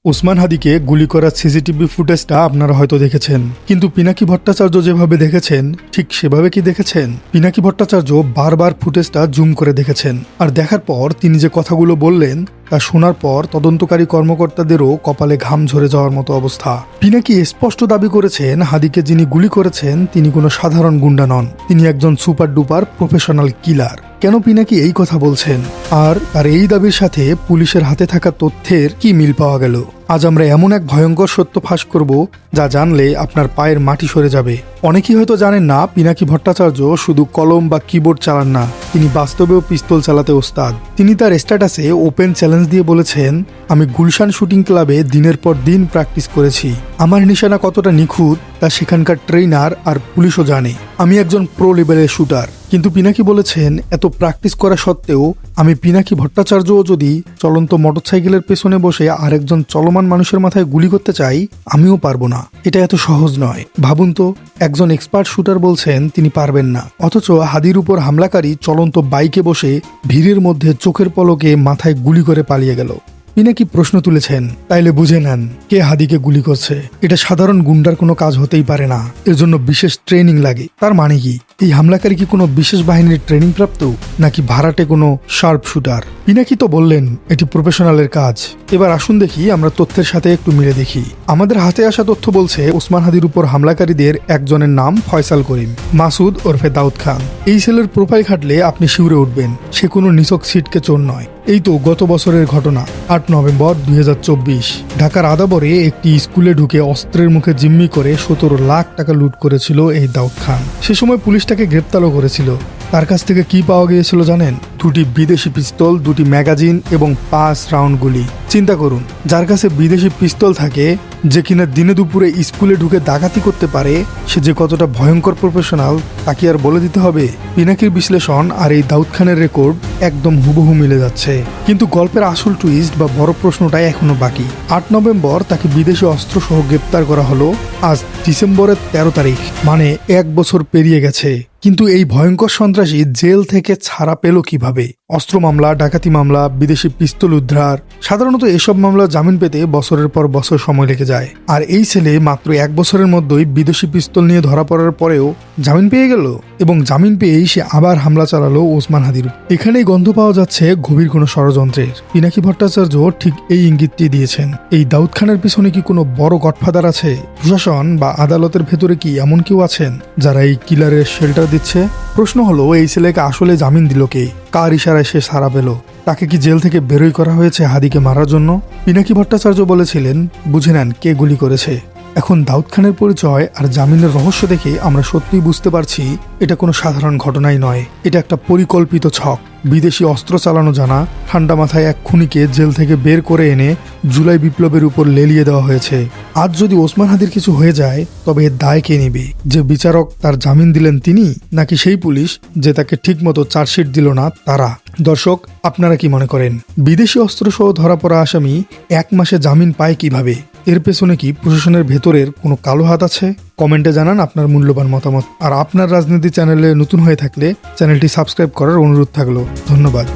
ওসমান হাদিকে গুলি করার সিসিটিভি ফুটেজটা আপনারা হয়তো দেখেছেন, কিন্তু পিনাকি ভট্টাচার্য যেভাবে দেখেছেন ঠিক সেভাবে কি দেখেছেন? পিনাকি ভট্টাচার্য বারবার ফুটেজটা জুম করে দেখেছেন, আর দেখার পর তিনি যে কথাগুলো বললেন তা শোনার পর তদন্তকারী কর্মকর্তাদেরও কপালে ঘাম ঝরে যাওয়ার মতো অবস্থা। পিনাকি স্পষ্ট দাবি করেছেন হাদিকে যিনি গুলি করেছেন তিনি কোনো সাধারণ গুন্ডা নন, তিনি একজন সুপার ডুপার প্রফেশনাল কিলার। কেন পিনাকি এই কথা বলছেন, আর তার এই দাবির সাথে পুলিশের হাতে থাকা তথ্যের কি মিল পাওয়া গেল? আজ আমরা এমন এক ভয়ঙ্কর সত্য ফাঁস করব যা জানলে আপনার পায়ের মাটি সরে যাবে। অনেকেই হয়তো জানেন না, পিনাকি ভট্টাচার্য শুধু কলম বা কিবোর্ড চালান না, তিনি বাস্তবেও পিস্তল চালাতে ওস্তাদ। তিনি তার স্ট্যাটাসে ওপেন চ্যালেঞ্জ দিয়ে বলেছেন, আমি গুলশান শুটিং ক্লাবে দিনের পর দিন প্র্যাকটিস করেছি। আমার নিশানা কতটা নিখুঁত তা সেখানকার ট্রেনার আর পুলিশও জানে। আমি একজন প্রো লেভেলের শুটার। কিন্তু পিনাকি বলেছেন, এত প্র্যাকটিস করা সত্ত্বেও আমি পিনাকি ভট্টাচার্যও যদি চলন্ত মোটরসাইকেলের পেছনে বসে আরেকজন চলমান মানুষের মাথায় গুলি করতে চাই, আমিও পারবো না। এটা এত সহজ নয়। ভাবুন তো, একজন এক্সপার্ট শুটার বলছেন তিনি পারবেন না, অথচ হাদির উপর হামলাকারী চলন্ত বাইকে বসে ভিড়ের মধ্যে চোখের পলকে মাথায় গুলি করে পালিয়ে গেল। পিনাকি প্রশ্ন তুলেছেন, তাইলে বুঝে নেন কে হাদিকে গুলি করছে। এটা সাধারণ গুন্ডার কোনো কাজ হতেই পারে না, এর জন্য বিশেষ ট্রেনিং লাগে। তার মানে কি এই হামলাকারী কি কোনো বিশেষ বাহিনীর ট্রেনিং প্রাপ্ত, নাকি ভাড়াটে কোনো শার্প শুটার? পিনাকি তো বললেন এটি প্রফেশনালের কাজ। এবার আসুন দেখি আমরা তথ্যের সাথে একটু মিলে দেখি। আমাদের হাতে আসা তথ্য বলছে ওসমান হাদির উপর হামলাকারীদের একজনের নাম ফয়সাল করিম, মাসুদ ওরফে দাউদ খান। এই ছেলের প্রোফাইল ঘাটলে আপনি শিউরে উঠবেন, সে কোনো নিছক ছিটকে চোর নয়। এই তো গত বছরের ঘটনা, 8 নভেম্বর 2024 ঢাকার আদাবরে একটি স্কুলে ঢুকে অস্ত্রের মুখে জিম্মি করে 17 লাখ টাকা লুট করেছিল এই দাউদ খান। সে সময় পুলিশ তাকে গ্রেপ্তারও করেছিল। তার কাছ থেকে কি পাওয়া গিয়েছিল জানেন? 2টি বিদেশি পিস্তল, 2টি ম্যাগাজিন এবং 5 রাউন্ড গুলি। চিন্তা করুন, যার কাছে বিদেশি পিস্তল থাকে, যে কিনা দিনে দুপুরে স্কুলে ঢুকে ডাকাতি করতে পারে, সে যে কতটা ভয়ঙ্কর প্রফেশনাল তা কি আর বলে দিতে হবে? পিনাকির বিশ্লেষণ আর এই দাউদ খানের রেকর্ড একদম হুবহু মিলে যাচ্ছে। কিন্তু গল্পের আসল টুইস্ট বা বড় প্রশ্নটাই এখনো বাকি। 8 নভেম্বর তাকে বিদেশি অস্ত্র সহ গ্রেপ্তার করা হলো। আজ ডিসেম্বরের 13 তারিখ, মানে 1 বছর পেরিয়ে গেছে। কিন্তু এই ভয়ঙ্কর সন্ত্রাসী জেল থেকে ছাড়া পেল কিভাবে? অস্ত্র মামলা, ডাকাতি মামলা, বিদেশি পিস্তল উদ্ধার, সাধারণত এসব মামলা জামিন পেতে বছরের পর বছর সময় লেগে যায়। আর এই ছেলে মাত্র 1 বছরের মধ্যেই বিদেশি পিস্তল নিয়ে ধরা পড়ার পরেও জামিন পেয়ে গেল, এবং জামিন পেয়েই সে আবার হামলা চালালো ওসমান হাদির। এখানেই গন্ধ পাওয়া যাচ্ছে গভীর কোনো ষড়যন্ত্রের। পিনাকি ভট্টাচার্য ঠিক এই ইঙ্গিতটি দিয়েছেন। এই দাউদ খানের পিছনে কি কোনো বড় গডফাদার আছে? প্রশাসন বা আদালতের ভেতরে কি এমন কেউ আছেন যারা এই কিলারের শেল্টার দিচ্ছে? প্রশ্ন হলো, এই ছেলেকে আসলে জামিন দিল কে? কার ইশারায় সে সাড়া পেল? তাকে কি জেল থেকে বেরোই করা হয়েছে হাদিকে মারার জন্য? পিনাকি ভট্টাচার্য বলেছিলেন, বুঝে নেন কে গুলি করেছে। এখন দাউদ খানের পরিচয় আর জামিনের রহস্য দেখে আমরা সত্যিই বুঝতে পারছি এটা কোনো সাধারণ ঘটনাই নয়, এটা একটা পরিকল্পিত ছক। বিদেশি অস্ত্র চালানো জানা, ঠান্ডা মাথায় এক খুনিকে জেল থেকে বের করে এনে জুলাই বিপ্লবের উপর লেলিয়ে দেওয়া হয়েছে। আজ যদি ওসমান হাদির কিছু হয়ে যায়, তবে এর দায় কে নেবে? যে বিচারক তার জামিন দিলেন তিনি, নাকি সেই পুলিশ যে তাকে ঠিকমতো চার্জশিট দিল না তারা? দর্শক, আপনারা কি মনে করেন বিদেশি অস্ত্র সহ ধরা পড়া আসামি 1 মাসে জামিন পায় কিভাবে? এর পেছনে কি প্রশাসনের ভেতরের কোনো কালো হাত আছে? কমেন্টে জানান আপনার মূল্যবান মতামত। আর আপনার রাজনীতি চ্যানেলে নতুন হয়ে থাকলে চ্যানেলটি সাবস্ক্রাইব করার অনুরোধ থাকলো। ধন্যবাদ।